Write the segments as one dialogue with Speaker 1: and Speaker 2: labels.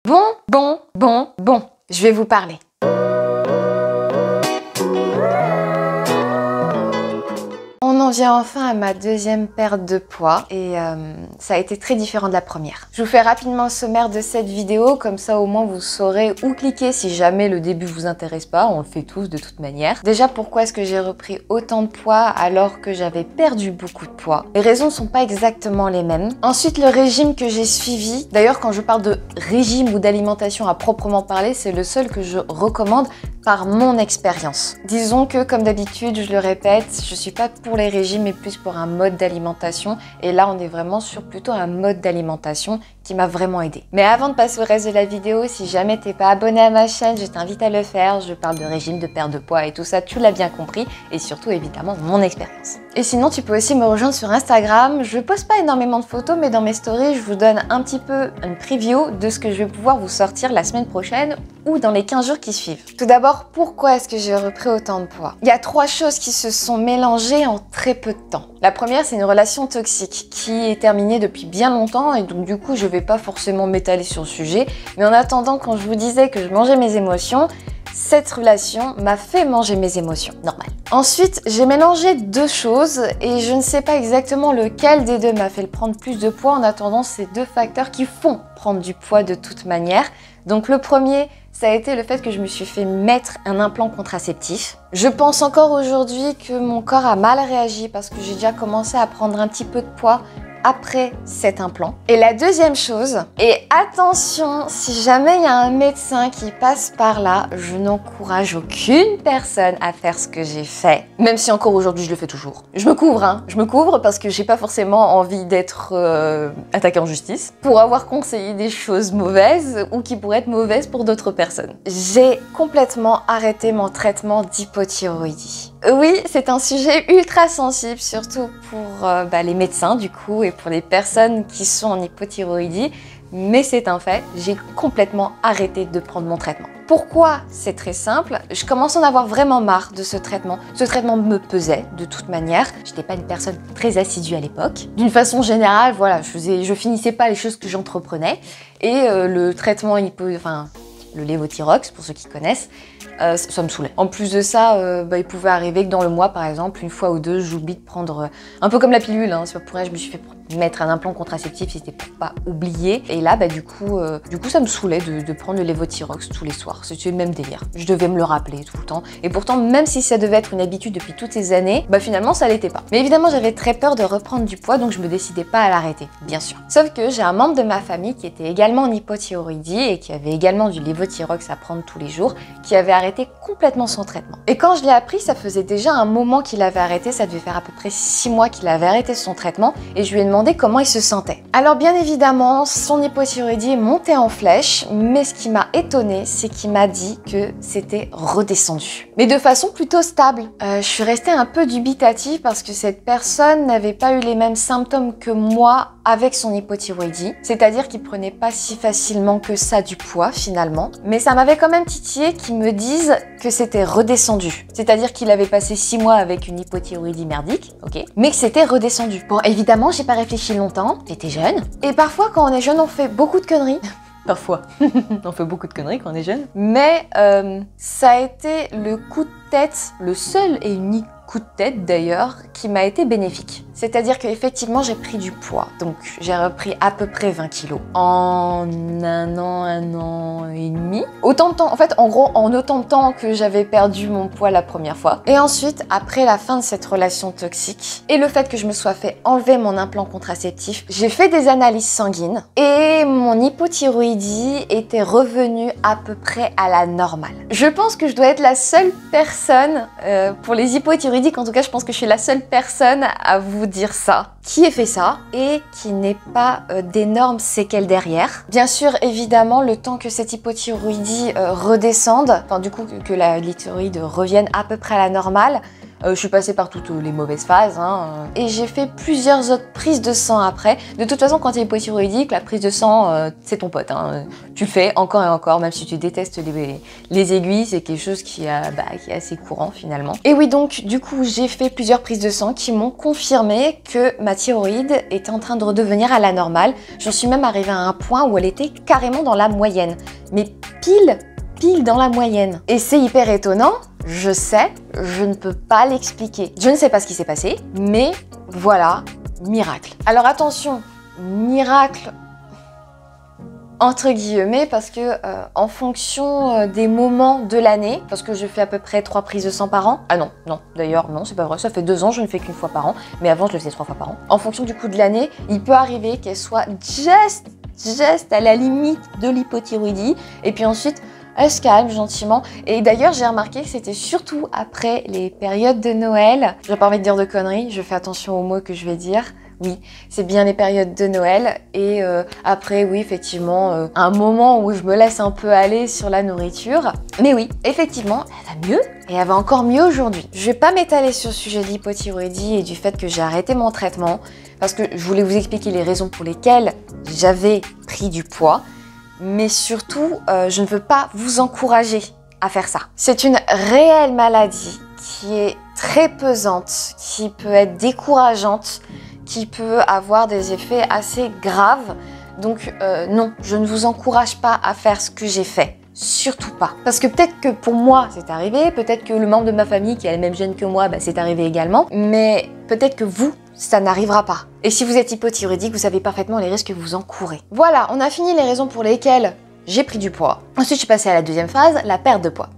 Speaker 1: Bon, je vais vous parler. On en vient enfin à ma deuxième perte de poids et ça a été très différent de la première. Je vous fais rapidement le sommaire de cette vidéo, comme ça au moins vous saurez où cliquer si jamais le début vous intéresse pas, on le fait tous de toute manière. Déjà, pourquoi est-ce que j'ai repris autant de poids alors que j'avais perdu beaucoup de poids? Les raisons ne sont pas exactement les mêmes. Ensuite, le régime que j'ai suivi, d'ailleurs quand je parle de régime ou d'alimentation à proprement parler, c'est le seul que je recommande par mon expérience. Disons que comme d'habitude, je le répète, je suis pas pour les régimes mais plus pour un mode d'alimentation et là on est vraiment sur plutôt un mode d'alimentation qui m'a vraiment aidé. Mais avant de passer au reste de la vidéo, si jamais t'es pas abonné à ma chaîne, je t'invite à le faire. Je parle de régime, de perte de poids et tout ça, tu l'as bien compris et surtout évidemment mon expérience. Et sinon tu peux aussi me rejoindre sur Instagram. Je poste pas énormément de photos mais dans mes stories je vous donne un petit peu une preview de ce que je vais pouvoir vous sortir la semaine prochaine ou dans les 15 jours qui suivent. Tout d'abord, pourquoi est-ce que j'ai repris autant de poids? Il y a 3 choses qui se sont mélangées en très peu de temps. La première, c'est une relation toxique qui est terminée depuis bien longtemps et donc du coup, je vais pas forcément m'étaler sur le sujet. Mais en attendant, quand je vous disais que je mangeais mes émotions, cette relation m'a fait manger mes émotions, normal. Ensuite, j'ai mélangé 2 choses et je ne sais pas exactement lequel des deux m'a fait prendre plus de poids. En attendant, c'est 2 facteurs qui font prendre du poids de toute manière. Donc le premier, ça a été le fait que je me suis fait mettre un implant contraceptif. Je pense encore aujourd'hui que mon corps a mal réagi parce que j'ai déjà commencé à prendre un petit peu de poids après cet implant. Et la deuxième chose, et attention, si jamais il y a un médecin qui passe par là, je n'encourage aucune personne à faire ce que j'ai fait, même si encore aujourd'hui je le fais toujours. Je me couvre, hein. Je me couvre parce que j'ai pas forcément envie d'être attaquée en justice pour avoir conseillé des choses mauvaises ou qui pourraient être mauvaises pour d'autres personnes. J'ai complètement arrêté mon traitement d'hypothyroïdie. Oui, c'est un sujet ultra sensible, surtout pour les médecins du coup et pour les personnes qui sont en hypothyroïdie, mais c'est un fait, j'ai complètement arrêté de prendre mon traitement. Pourquoi? C'est très simple, je commence à en avoir vraiment marre de ce traitement. Ce traitement me pesait de toute manière, j'étais pas une personne très assidue à l'époque. D'une façon générale, voilà, je finissais pas les choses que j'entreprenais et le traitement le lévothyrox, pour ceux qui connaissent, ça me saoulait. En plus de ça, il pouvait arriver que dans le mois, par exemple, une fois ou deux, j'oublie de prendre, un peu comme la pilule, hein, c'est pas pour rien, je me suis fait mettre un implant contraceptif, c'était pour pas oublier. Et là, du coup, ça me saoulait de prendre le lévothyrox tous les soirs. C'était le même délire. Je devais me le rappeler tout le temps. Et pourtant, même si ça devait être une habitude depuis toutes ces années, finalement, ça l'était pas. Mais évidemment, j'avais très peur de reprendre du poids, donc je me décidais pas à l'arrêter, bien sûr. Sauf que j'ai un membre de ma famille qui était également en hypothyroïdie et qui avait également du lévothyrox à prendre tous les jours, qui avait arrêté complètement son traitement. Et quand je l'ai appris, ça faisait déjà un moment qu'il avait arrêté, ça devait faire à peu près 6 mois qu'il avait arrêté son traitement, et je lui ai demandé comment il se sentait. Alors bien évidemment, son hypothyroïdie est montée en flèche, mais ce qui m'a étonnée, c'est qu'il m'a dit que c'était redescendu. Mais de façon plutôt stable. Je suis restée un peu dubitative parce que cette personne n'avait pas eu les mêmes symptômes que moi avec son hypothyroïdie, c'est-à-dire qu'il prenait pas si facilement que ça du poids finalement, mais ça m'avait quand même titillé qu'ils me disent que c'était redescendu, c'est-à-dire qu'il avait passé 6 mois avec une hypothyroïdie merdique, ok, mais que c'était redescendu. Bon, évidemment, j'ai pas réfléchi longtemps, j'étais jeune, et parfois quand on est jeune, on fait beaucoup de conneries. Parfois, on fait beaucoup de conneries quand on est jeune, mais ça a été le coup de tête, le seul et unique coup de tête d'ailleurs, qui m'a été bénéfique. C'est-à-dire qu'effectivement, j'ai pris du poids. Donc, j'ai repris à peu près 20 kilos en un an et demi. Autant de temps, en fait, en gros, en autant de temps que j'avais perdu mon poids la première fois. Et ensuite, après la fin de cette relation toxique et le fait que je me sois fait enlever mon implant contraceptif, j'ai fait des analyses sanguines et mon hypothyroïdie était revenue à peu près à la normale. Je pense que je dois être la seule personne pour les hypothyroïdies, en tout cas, je pense que je suis la seule personne à vous dire ça, qui ait fait ça et qui n'ait pas d'énormes séquelles derrière. Bien sûr, évidemment, le temps que cette hypothyroïdie redescende, enfin du coup que la thyroïde revienne à peu près à la normale, Je suis passée par toutes les mauvaises phases, hein, et j'ai fait plusieurs autres prises de sang après. De toute façon, quand tu es hypothyroïdique, la prise de sang, c'est ton pote. Hein. Tu le fais encore et encore, même si tu détestes les aiguilles, c'est quelque chose qui est assez courant finalement. Et oui, donc du coup, j'ai fait plusieurs prises de sang qui m'ont confirmé que ma thyroïde était en train de redevenir à la normale. J'en suis même arrivée à un point où elle était carrément dans la moyenne. Mais pile dans la moyenne. Et c'est hyper étonnant, je sais, je ne peux pas l'expliquer. Je ne sais pas ce qui s'est passé, mais voilà, miracle. Alors attention, miracle entre guillemets, parce que en fonction des moments de l'année, parce que je fais à peu près 3 prises de sang par an. Ah non, d'ailleurs non, c'est pas vrai, ça fait 2 ans, je ne fais qu'une fois par an, mais avant je le faisais 3 fois par an. En fonction du coup de l'année, il peut arriver qu'elle soit juste à la limite de l'hypothyroïdie, et puis ensuite elle se calme gentiment. Et d'ailleurs, j'ai remarqué que c'était surtout après les périodes de Noël. J'ai pas envie de dire de conneries, je fais attention aux mots que je vais dire. Oui, c'est bien les périodes de Noël. Et après, oui, effectivement, un moment où je me laisse un peu aller sur la nourriture. Mais oui, effectivement, elle va mieux. Et elle va encore mieux aujourd'hui. Je vais pas m'étaler sur le sujet de l'hypothyroïdie et du fait que j'ai arrêté mon traitement. Parce que je voulais vous expliquer les raisons pour lesquelles j'avais pris du poids. Mais surtout, je ne veux pas vous encourager à faire ça. C'est une réelle maladie qui est très pesante, qui peut être décourageante, qui peut avoir des effets assez graves. Donc non, je ne vous encourage pas à faire ce que j'ai fait. Surtout pas. Parce que peut-être que pour moi, c'est arrivé, peut-être que le membre de ma famille qui a les mêmes gènes que moi, c'est arrivé également, mais peut-être que vous, ça n'arrivera pas. Et si vous êtes hypothyroïdique, vous savez parfaitement les risques que vous encourez. Voilà, on a fini les raisons pour lesquelles j'ai pris du poids. Ensuite, je suis passée à la deuxième phase, la perte de poids.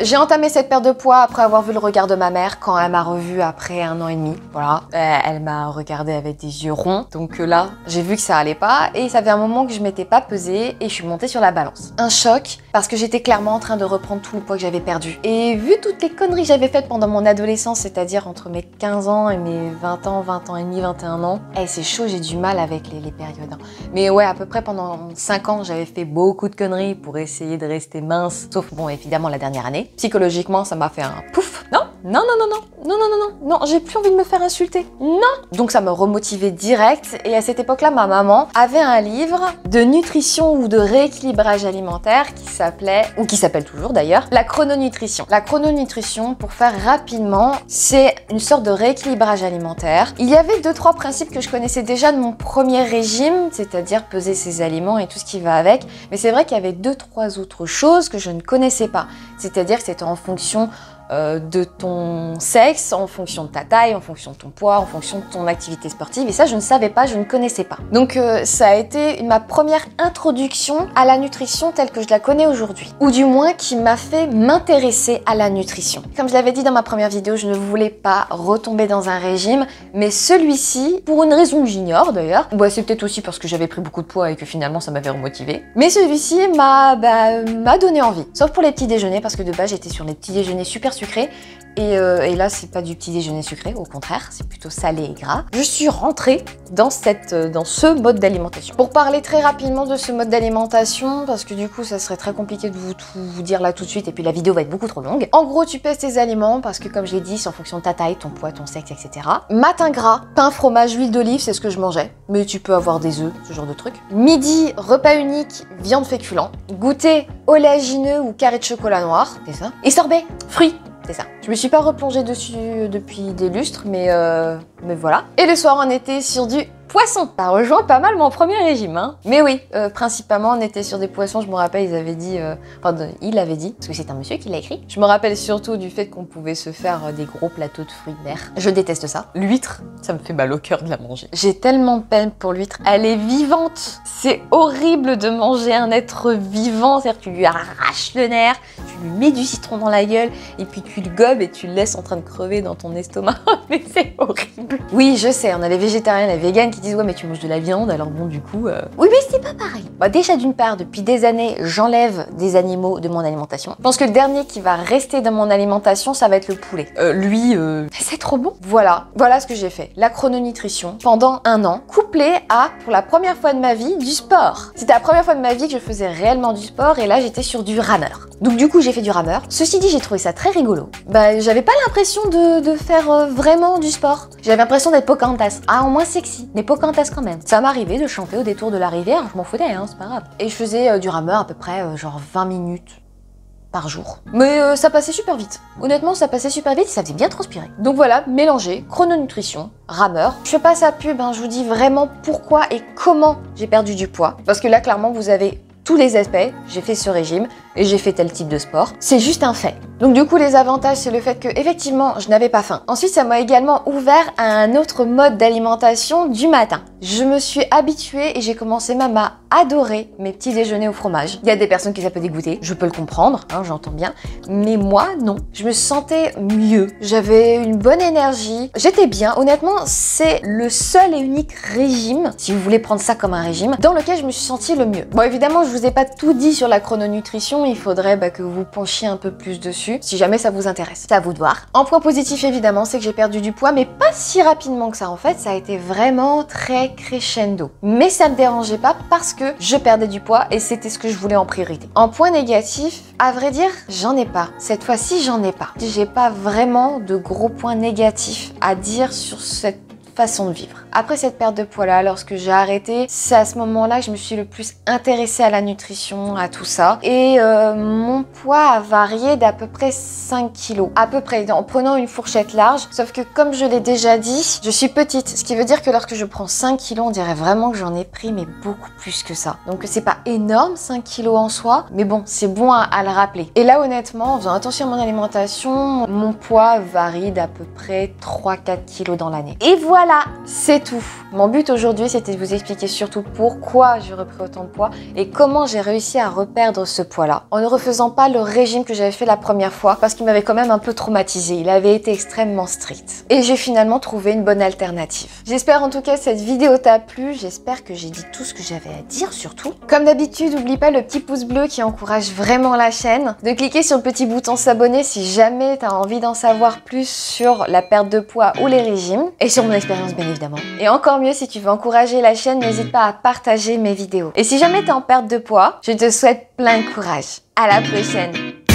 Speaker 1: J'ai entamé cette perte de poids après avoir vu le regard de ma mère quand elle m'a revue après 1 an et demi. Voilà, elle m'a regardée avec des yeux ronds. Donc là, j'ai vu que ça allait pas et ça fait un moment que je m'étais pas pesée et je suis montée sur la balance. Un choc parce que j'étais clairement en train de reprendre tout le poids que j'avais perdu. Et vu toutes les conneries que j'avais faites pendant mon adolescence, c'est-à-dire entre mes 15 ans et mes 20 ans et demi, 21 ans, c'est chaud, j'ai du mal avec les périodes. Mais ouais, à peu près pendant 5 ans, j'avais fait beaucoup de conneries pour essayer de rester mince, sauf bon évidemment la dernière année. Psychologiquement ça m'a fait un pouf. Non, j'ai plus envie de me faire insulter. Non. Donc ça me remotivait direct et à cette époque-là ma maman avait un livre de nutrition ou de rééquilibrage alimentaire qui s'appelait, ou qui s'appelle toujours d'ailleurs, la chrononutrition. La chrononutrition, pour faire rapidement, c'est une sorte de rééquilibrage alimentaire. Il y avait 2-3 principes que je connaissais déjà de mon premier régime, c'est-à-dire peser ses aliments et tout ce qui va avec, mais c'est vrai qu'il y avait 2-3 autres choses que je ne connaissais pas. C'est-à-dire que c'était en fonction de ton sexe, en fonction de ta taille, en fonction de ton poids, en fonction de ton activité sportive. Et ça, je ne savais pas, je ne connaissais pas. Donc ça a été ma première introduction à la nutrition telle que je la connais aujourd'hui. Ou du moins qui m'a fait m'intéresser à la nutrition. Comme je l'avais dit dans ma première vidéo, je ne voulais pas retomber dans un régime, mais celui-ci, pour une raison que j'ignore d'ailleurs, c'est peut-être aussi parce que j'avais pris beaucoup de poids et que finalement ça m'avait remotivé. Mais celui-ci m'a donné envie. Sauf pour les petits déjeuners, parce que de base j'étais sur les petits déjeuners super sucré et là c'est pas du petit déjeuner sucré, au contraire c'est plutôt salé et gras. Je suis rentrée dans ce mode d'alimentation. Pour parler très rapidement de ce mode d'alimentation, parce que du coup ça serait très compliqué de vous dire là tout de suite et puis la vidéo va être beaucoup trop longue. En gros tu pèses tes aliments parce que comme je l'ai dit c'est en fonction de ta taille, ton poids, ton sexe, etc. Matin gras, pain, fromage, huile d'olive, c'est ce que je mangeais, mais tu peux avoir des œufs, ce genre de truc. Midi, repas unique, viande féculent. Goûter oléagineux ou carré de chocolat noir, c'est ça. Et sorbet, fruits. C'est ça. Je me suis pas replongée dessus depuis des lustres, mais voilà. Et le soir, on était sur du poisson. Ça rejoint pas mal mon premier régime, hein. Mais oui, principalement, on était sur des poissons. Je me rappelle, ils avaient dit, il avait dit, parce que c'est un monsieur qui l'a écrit. Je me rappelle surtout du fait qu'on pouvait se faire des gros plateaux de fruits de mer. Je déteste ça. L'huître, ça me fait mal au cœur de la manger. J'ai tellement de peine pour l'huître. Elle est vivante. C'est horrible de manger un être vivant. C'est-à-dire que tu lui arraches le nerf, tu lui mets du citron dans la gueule, et puis tu le gobes et tu le laisses en train de crever dans ton estomac. Mais c'est horrible. Oui, je sais, on a les végétariens, les véganes qui disent ouais mais tu manges de la viande, alors bon du coup... Oui mais c'est pas pareil. Déjà d'une part, depuis des années, j'enlève des animaux de mon alimentation. Je pense que le dernier qui va rester dans mon alimentation, ça va être le poulet. C'est trop bon. Voilà ce que j'ai fait. La chrononutrition pendant 1 an, couplée à, pour la première fois de ma vie, du sport. C'était la première fois de ma vie que je faisais réellement du sport et là j'étais sur du runner. Donc du coup j'ai fait du rameur. Ceci dit, j'ai trouvé ça très rigolo. Bah, j'avais pas l'impression de faire vraiment du sport. J'avais l'impression d'être Pocahontas. Ah, au moins sexy, mais Pocahontas quand même. Ça m'arrivait de chanter au détour de la rivière, je m'en foutais, hein, c'est pas grave. Et je faisais du rameur à peu près genre 20 minutes par jour. Mais ça passait super vite. Honnêtement, ça passait super vite et ça faisait bien transpirer. Donc voilà, mélanger chrononutrition, rameur. Je fais pas sa pub, hein, je vous dis vraiment pourquoi et comment j'ai perdu du poids. Parce que là, clairement, vous avez tous les aspects. J'ai fait ce régime et j'ai fait tel type de sport. C'est juste un fait. Donc du coup, les avantages, c'est le fait que effectivement, je n'avais pas faim. Ensuite, ça m'a également ouvert à un autre mode d'alimentation du matin. Je me suis habituée et j'ai commencé même à adorer mes petits déjeuners au fromage. Il y a des personnes qui ça peut dégoûter, je peux le comprendre, hein, j'entends bien. Mais moi, non. Je me sentais mieux. J'avais une bonne énergie. J'étais bien. Honnêtement, c'est le seul et unique régime, si vous voulez prendre ça comme un régime, dans lequel je me suis sentie le mieux. Bon, évidemment, je vous ai pas tout dit sur la chrononutrition. Il faudrait que vous penchiez un peu plus dessus, si jamais ça vous intéresse. C'est à vous de voir. En point positif, évidemment, c'est que j'ai perdu du poids, mais pas si rapidement que ça en fait. Ça a été vraiment très crescendo. Mais ça me dérangeait pas parce que je perdais du poids et c'était ce que je voulais en priorité. En point négatif, à vrai dire, j'en ai pas. Cette fois-ci, j'en ai pas. J'ai pas vraiment de gros points négatifs à dire sur cette façon de vivre. Après cette perte de poids là, lorsque j'ai arrêté, c'est à ce moment-là que je me suis le plus intéressée à la nutrition, à tout ça. Et mon poids a varié d'à peu près 5 kilos. À peu près, en prenant une fourchette large. Sauf que comme je l'ai déjà dit, je suis petite. Ce qui veut dire que lorsque je prends 5 kilos, on dirait vraiment que j'en ai pris, mais beaucoup plus que ça. Donc c'est pas énorme 5 kilos en soi, mais bon, c'est bon à le rappeler. Et là honnêtement, en faisant attention à mon alimentation, mon poids varie d'à peu près 3-4 kilos dans l'année. Et voilà, c'est tout. Mon but aujourd'hui, c'était de vous expliquer surtout pourquoi j'ai repris autant de poids et comment j'ai réussi à reperdre ce poids-là. En ne refaisant pas le régime que j'avais fait la première fois parce qu'il m'avait quand même un peu traumatisé. Il avait été extrêmement strict. Et j'ai finalement trouvé une bonne alternative. J'espère en tout cas que cette vidéo t'a plu. J'espère que j'ai dit tout ce que j'avais à dire surtout. Comme d'habitude, n'oublie pas le petit pouce bleu qui encourage vraiment la chaîne. De cliquer sur le petit bouton s'abonner si jamais tu as envie d'en savoir plus sur la perte de poids ou les régimes. Et sur mon expérience bien évidemment. Et encore mieux, si tu veux encourager la chaîne, n'hésite pas à partager mes vidéos. Et si jamais tu es en perte de poids, je te souhaite plein de courage. À la prochaine!